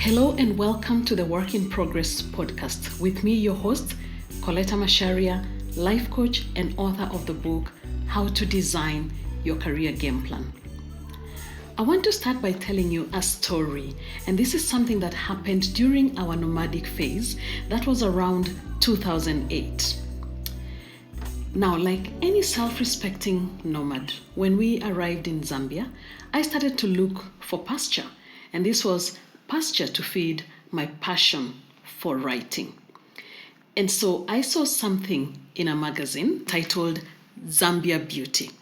Hello and welcome to the Work in Progress podcast with me, your host, Colleta Macharia, life coach and author of the book, How to Design Your Career Game Plan. I want to start by telling you a story, and this is something that happened during our nomadic phase that was around 2008. Now, like any self-respecting nomad, when we arrived in Zambia, I started to look for pasture, and this was pasture to feed my passion for writing. And so I saw something in a magazine titled Zambia Beauty.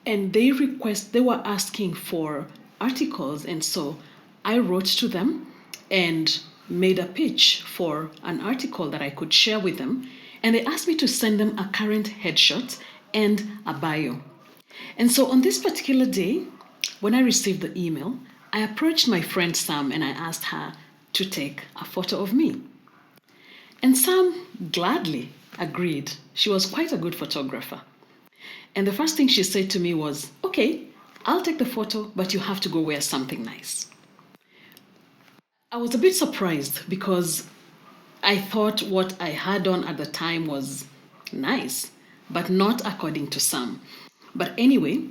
And they were asking for articles, and so I wrote to them and made a pitch for an article that I could share with them. And they asked me to send them a current headshot and a bio. And so on this particular day, when I received the email, I approached my friend Sam and I asked her to take a photo of me. And Sam gladly agreed. She was quite a good photographer. And the first thing she said to me was, "Okay, I'll take the photo, but you have to go wear something nice." I was a bit surprised because I thought what I had on at the time was nice, but not according to Sam. But anyway,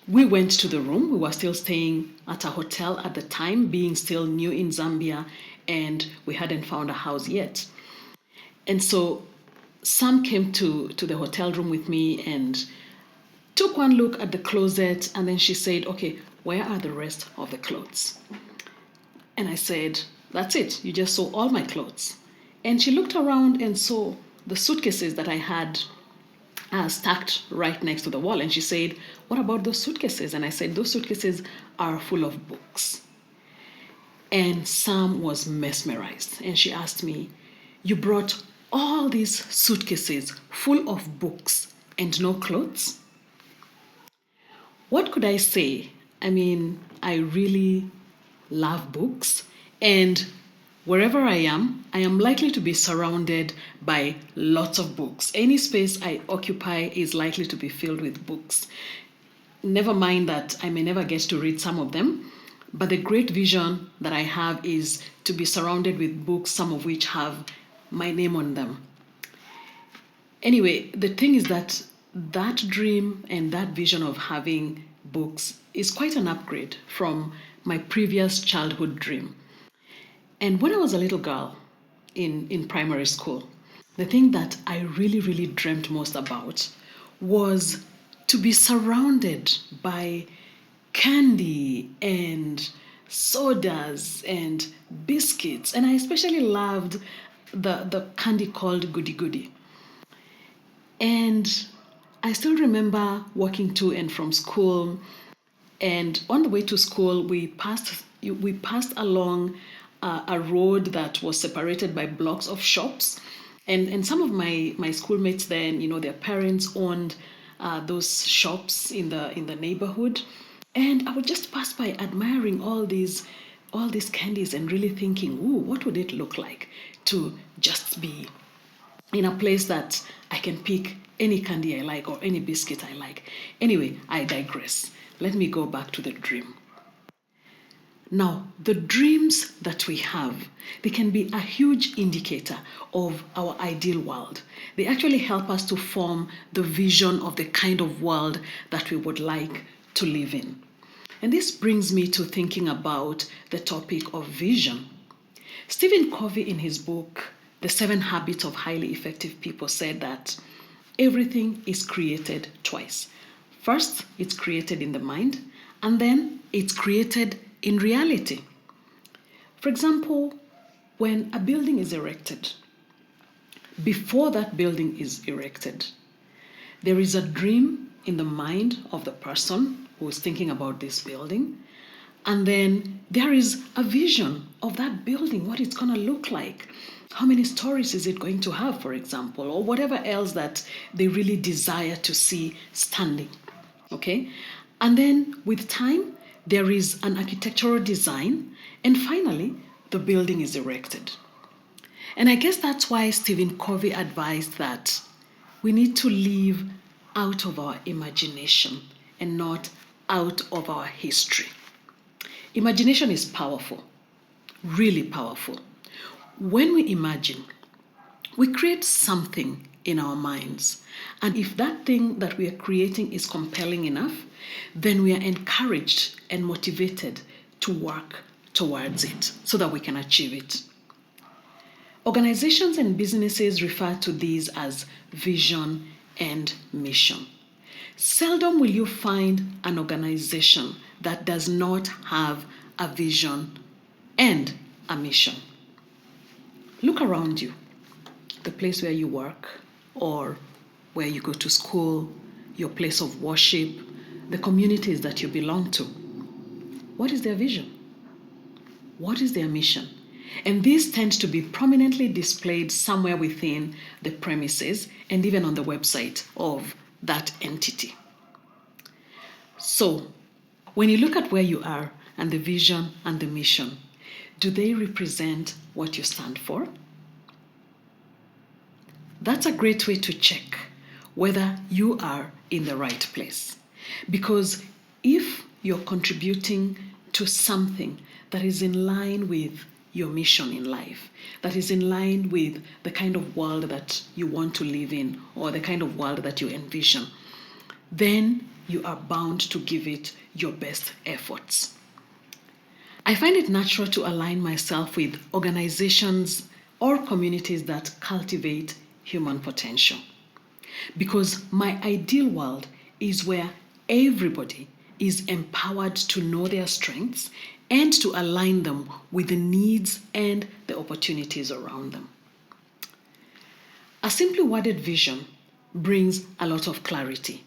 we went to the room. We were still staying at a hotel at the time, being still new in Zambia, and we hadn't found a house yet. And so Sam came to the hotel room with me and took one look at the closet, and then she said, "Okay, where are the rest of the clothes?" And I said, "That's it. You just saw all my clothes." And she looked around and saw the suitcases that I had stacked right next to the wall. And she said, "What about those suitcases?" And I said, "Those suitcases are full of books." And Sam was mesmerized. And she asked me, "You brought all these suitcases full of books and no clothes?" What could I say? I mean, I really love books, and wherever I am likely to be surrounded by lots of books. Any space I occupy is likely to be filled with books. Never mind that I may never get to read some of them, but the great vision that I have is to be surrounded with books, some of which have my name on them. Anyway, the thing is that dream and that vision of having books is quite an upgrade from my previous childhood dream. And when I was a little girl in primary school, the thing that I really, really dreamt most about was to be surrounded by candy and sodas and biscuits. And I especially loved the candy called Goody Goody. And I still remember walking to and from school. And on the way to school, we passed along a road that was separated by blocks of shops. And some of my schoolmates then, their parents owned those shops in the neighborhood. And I would just pass by admiring all these candies and really thinking, "Ooh, what would it look like to just be in a place that I can pick any candy I like or any biscuit I like." Anyway, I digress. Let me go back to the dream. Now, the dreams that we have, they can be a huge indicator of our ideal world. They actually help us to form the vision of the kind of world that we would like to live in. And this brings me to thinking about the topic of vision. Stephen Covey, in his book, The 7 Habits of Highly Effective People, said that everything is created twice. First, it's created in the mind, and then it's created in reality. For example, when a building is erected, before that building is erected, there is a dream in the mind of the person who is thinking about this building, and then there is a vision of that building, what it's going to look like. How many stories is it going to have, for example, or whatever else that they really desire to see standing, okay? And then with time, there is an architectural design, and finally, the building is erected. And I guess that's why Stephen Covey advised that we need to live out of our imagination and not out of our history. Imagination is powerful. really powerful. When we imagine, we create something in our minds. And if that thing that we are creating is compelling enough, then we are encouraged and motivated to work towards it so that we can achieve it. Organizations and businesses refer to these as vision and mission. Seldom will you find an organization that does not have a vision and a mission. Look around you, the place where you work or where you go to school, your place of worship, the communities that you belong to. What is their vision? What is their mission? And these tend to be prominently displayed somewhere within the premises and even on the website of that entity. So, when you look at where you are and the vision and the mission, do they represent what you stand for? That's a great way to check whether you are in the right place. Because if you're contributing to something that is in line with your mission in life, that is in line with the kind of world that you want to live in or the kind of world that you envision, then you are bound to give it your best efforts. I find it natural to align myself with organizations or communities that cultivate human potential, because my ideal world is where everybody is empowered to know their strengths and to align them with the needs and the opportunities around them. A simply worded vision brings a lot of clarity.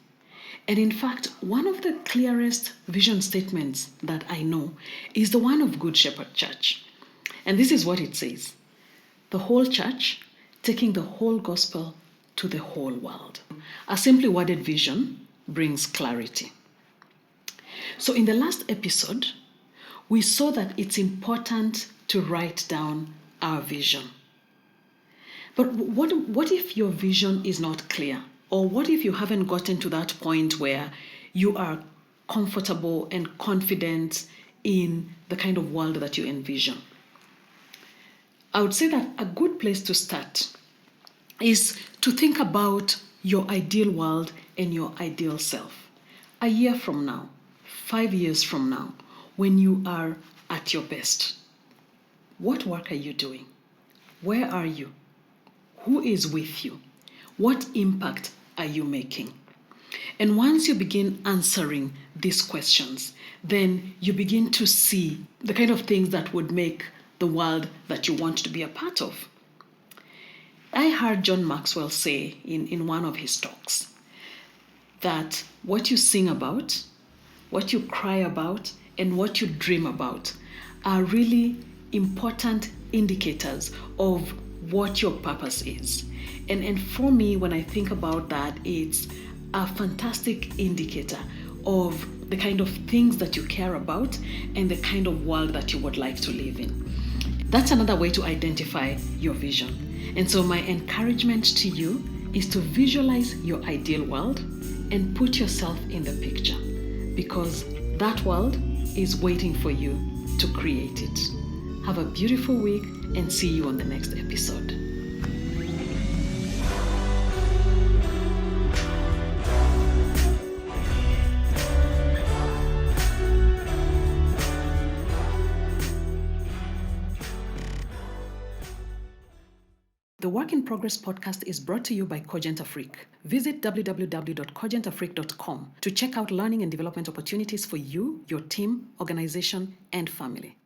And in fact, one of the clearest vision statements that I know is the one of Good Shepherd Church. And this is what it says: the whole church taking the whole gospel to the whole world. A simply worded vision brings clarity. So in the last episode, we saw that it's important to write down our vision. But what if your vision is not clear? Or what if you haven't gotten to that point where you are comfortable and confident in the kind of world that you envision? I would say that a good place to start is to think about your ideal world and your ideal self. A year from now, 5 years from now, when you are at your best, what work are you doing? Where are you? Who is with you? What impact are you making? And once you begin answering these questions, then you begin to see the kind of things that would make the world that you want to be a part of. I heard John Maxwell say in one of his talks that what you sing about, what you cry about, and what you dream about are really important indicators of what your purpose is. And for me, when I think about that, it's a fantastic indicator of the kind of things that you care about and the kind of world that you would like to live in. That's another way to identify your vision. And so my encouragement to you is to visualize your ideal world and put yourself in the picture, because that world is waiting for you to create it. Have a beautiful week and see you on the next episode. The Work in Progress podcast is brought to you by Cogent Afrique. Visit www.cogentafrique.com to check out learning and development opportunities for you, your team, organization, and family.